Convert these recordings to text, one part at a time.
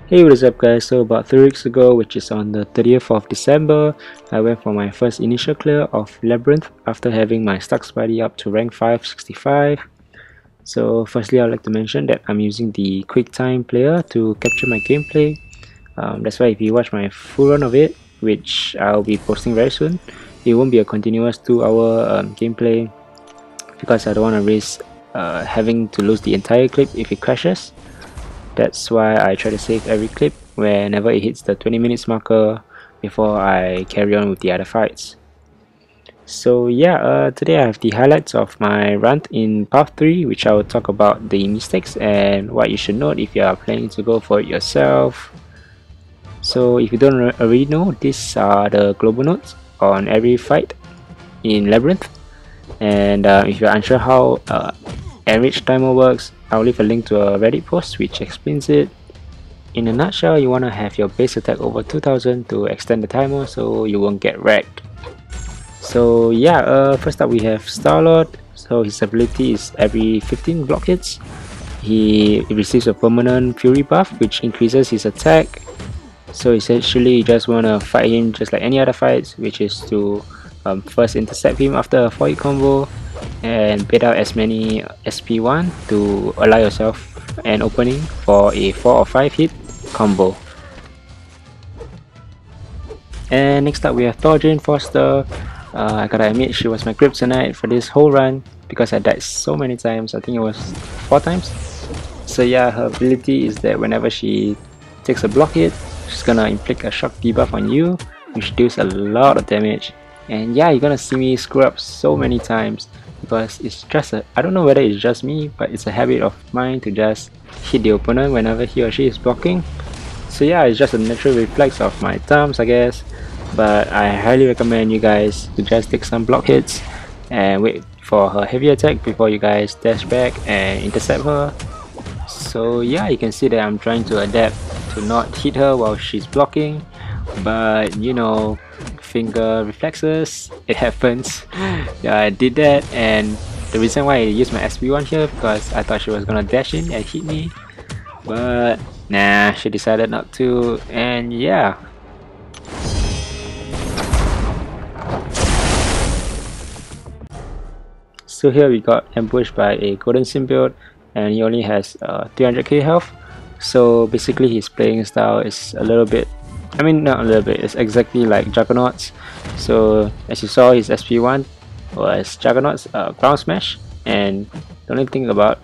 Hey, what is up guys? So about 3 weeks ago, which is on the 30th of December, I went for my first initial clear of Labyrinth after having my Stux buddy up to rank 565. So firstly, I'd like to mention that I'm using the QuickTime player to capture my gameplay. That's why if you watch my full run of it, which I'll be posting very soon, it won't be a continuous 2-hour gameplay because I don't want to risk having to lose the entire clip if it crashes. That's why I try to save every clip whenever it hits the 20 minutes marker before I carry on with the other fights. So yeah, today I have the highlights of my run in Path 3, which I will talk about the mistakes and what you should note if you are planning to go for it yourself. So if you don't already know, these are the global notes on every fight in Labyrinth. And if you're unsure how average timer works, I'll leave a link to a Reddit post which explains it. In a nutshell, you want to have your base attack over 2000 to extend the timer so you won't get wrecked. So yeah, first up we have Stallard. So his ability is every 15 block hits, he receives a permanent fury buff which increases his attack. So essentially you just want to fight him just like any other fights, which is to first intercept him after a 4-hit combo and bait out as many SP1 to allow yourself an opening for a 4 or 5 hit combo. And next up we have Jane Foster. I gotta admit, she was my kryptonite for this whole run because I died so many times. I think it was 4 times. So yeah, her ability is that whenever she takes a block hit, she's gonna inflict a shock debuff on you, which deals a lot of damage. And yeah, you're gonna see me screw up so many times because it's just I don't know whether it's just me, but it's a habit of mine to just hit the opponent whenever he or she is blocking. So yeah, it's just a natural reflex of my thumbs, I guess. But I highly recommend you guys to just take some block hits and wait for her heavy attack before you guys dash back and intercept her. So yeah, you can see that I'm trying to adapt to not hit her while she's blocking, but you know, finger reflexes, it happens. Yeah, I did that, and the reason why I used my SP1 here because I thought she was gonna dash in and hit me, but nah, she decided not to. And yeah, so here we got ambushed by a golden symbiote and he only has 300k health. So basically his playing style is a little bit, I mean not a little bit, it's exactly like Juggernaut's. So as you saw, his SP1 was Juggernaut's ground smash, and the only thing about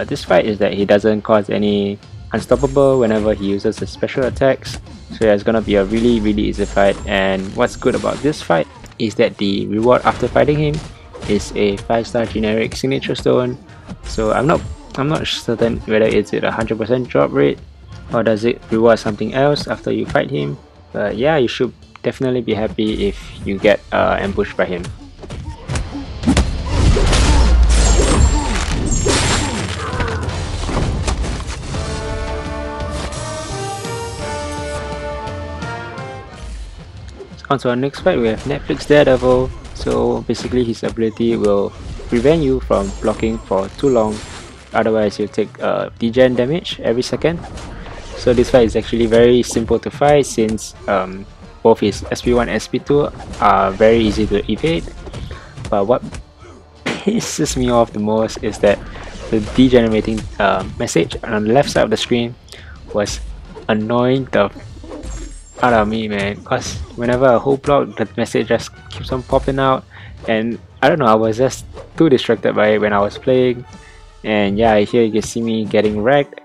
this fight is that he doesn't cause any unstoppable whenever he uses his special attacks. So yeah, it's gonna be a really easy fight. And what's good about this fight is that the reward after fighting him is a 5-star generic signature stone. So I'm not certain whether it's a 100% drop rate or does it reward something else after you fight him, but yeah, you should definitely be happy if you get ambushed by him. On to our next fight, we have Netflix Daredevil. So basically his ability will prevent you from blocking for too long, otherwise you'll take degen damage every second. So this fight is actually very simple to fight since both his SP1 and SP2 are very easy to evade. But what pisses me off the most is that the degenerating message on the left side of the screen was annoying the out of me, man, because whenever I hold block, the message just keeps on popping out, and I don't know, I was just too distracted by it when I was playing. And yeah, here you can see me getting wrecked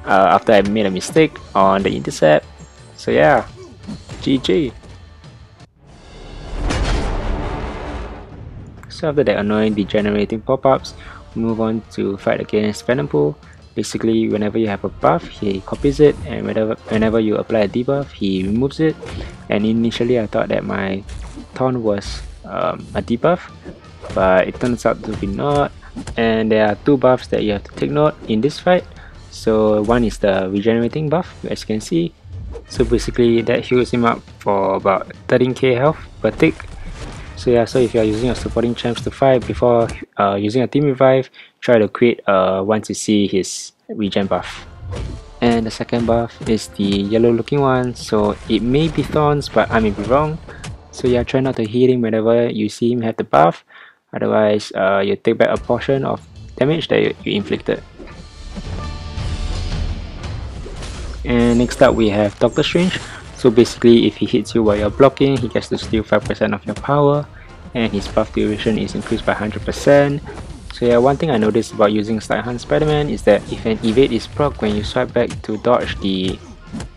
after I made a mistake on the intercept. So yeah, GG. So after that annoying degenerating pop-ups, we move on to fight against Venompool. Basically, whenever you have a buff, he copies it, and whenever you apply a debuff, he removes it. And initially I thought that my taunt was a debuff, but it turns out to be not. And there are 2 buffs that you have to take note in this fight. So one is the regenerating buff, as you can see. So basically that heals him up for about 13k health per tick. So yeah, so if you are using your supporting champs to fight before using a team revive, try to quit once you see his regen buff. And the second buff is the yellow looking one, so it may be thorns but I may be wrong. So yeah, try not to hit him whenever you see him have the buff, otherwise you take back a portion of damage that you inflicted. And next up we have Doctor Strange. So basically if he hits you while you're blocking, he gets to steal 5% of your power, and his buff duration is increased by 100%. So yeah, one thing I noticed about using Stallard Spider-Man is that if an evade is proc when you swipe back to dodge the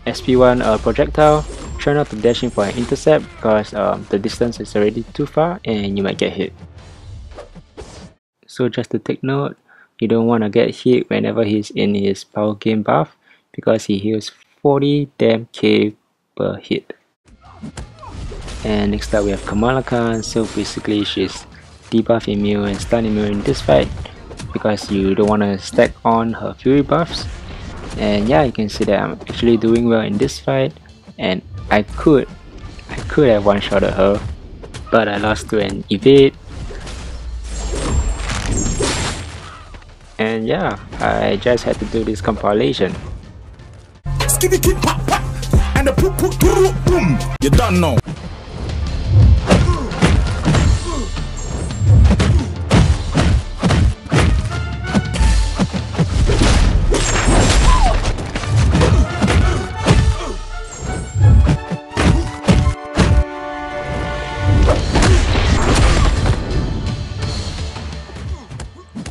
SP1 projectile, try not to dash in for an intercept because the distance is already too far and you might get hit. So just to take note, you don't want to get hit whenever he's in his power game buff because he heals 40 damn K per hit. And next up we have Kamala Khan. So basically she's debuff immune and stun immune in this fight because you don't want to stack on her fury buffs. And yeah, you can see that I'm actually doing well in this fight, and I could have one-shotted her, but I lost to an evade. And yeah, I just had to do this compilation. And the boom, you done know.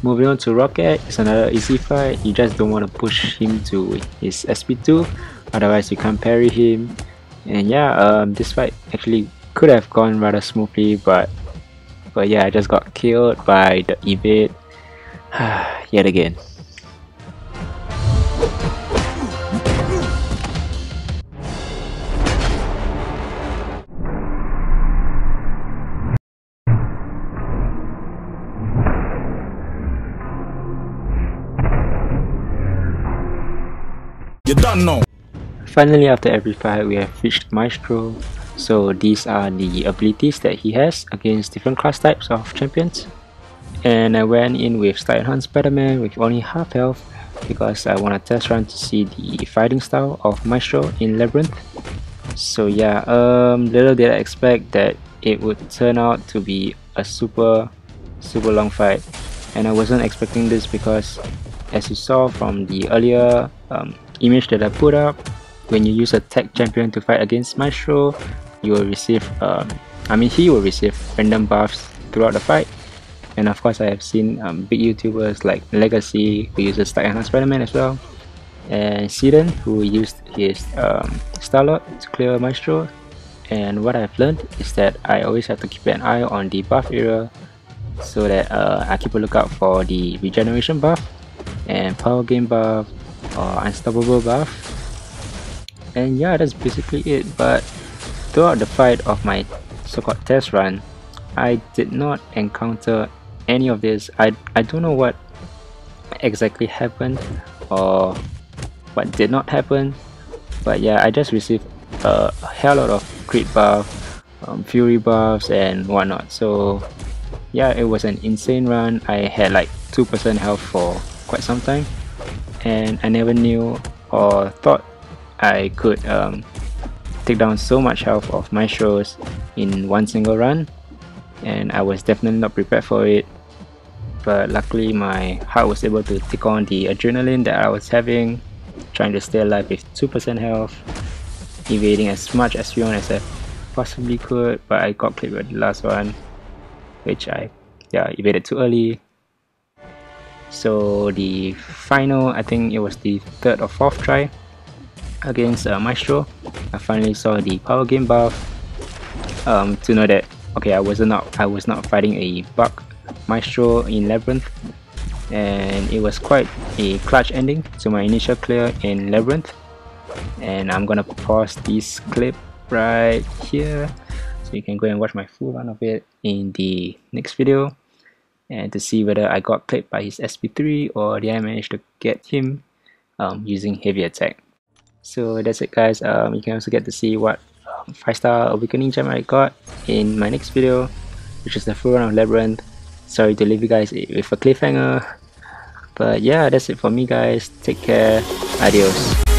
Moving on to Rocket, it's another easy fight. You just don't want to push him to his SP2, otherwise you can't parry him. And yeah, this fight actually could have gone rather smoothly, but yeah, I just got killed by the evade yet again. You don't know. Finally, after every fight, we have reached Maestro. So these are the abilities that he has against different class types of champions. And I went in with Stallard Spider-Man with only half health because I want to test run to see the fighting style of Maestro in Labyrinth. So yeah, little did I expect that it would turn out to be a super long fight, and I wasn't expecting this because, as you saw from the earlier image that I put up, when you use a tech champion to fight against Maestro, you will receive he will receive random buffs throughout the fight. And of course I have seen big YouTubers like Legacy who uses Stallard Spider-Man as well, and Sidon who used his Stallard to clear Maestro. And what I've learned is that I always have to keep an eye on the buff area so that I keep a lookout for the regeneration buff and power game buff or unstoppable buff. And yeah, that's basically it. But throughout the fight of my so-called test run, I did not encounter any of this. I don't know what exactly happened or what did not happen, but yeah, I just received a hell lot of crit buff, fury buffs and whatnot. So yeah, it was an insane run. I had like 2% health for quite some time, and I never knew or thought I could take down so much health of Maestros in one single run, and I was definitely not prepared for it. But luckily my heart was able to take on the adrenaline that I was having, trying to stay alive with 2% health, evading as much SP1 as I possibly could, but I got clipped with the last one, which I evaded too early. So the final, I think it was the third or fourth try against Maestro, I finally saw the power game buff to know that okay, I was not fighting a bug Maestro in Labyrinth, and it was quite a clutch ending to my initial clear in Labyrinth. And I'm gonna pause this clip right here so you can go and watch my full run of it in the next video, and to see whether I got clipped by his SP3 or did I manage to get him using heavy attack. So that's it guys. You can also get to see what 5-star awakening gem I got in my next video, which is the full run of Labyrinth. Sorry to leave you guys with a cliffhanger, But yeah, that's it for me guys. Take care. Adios.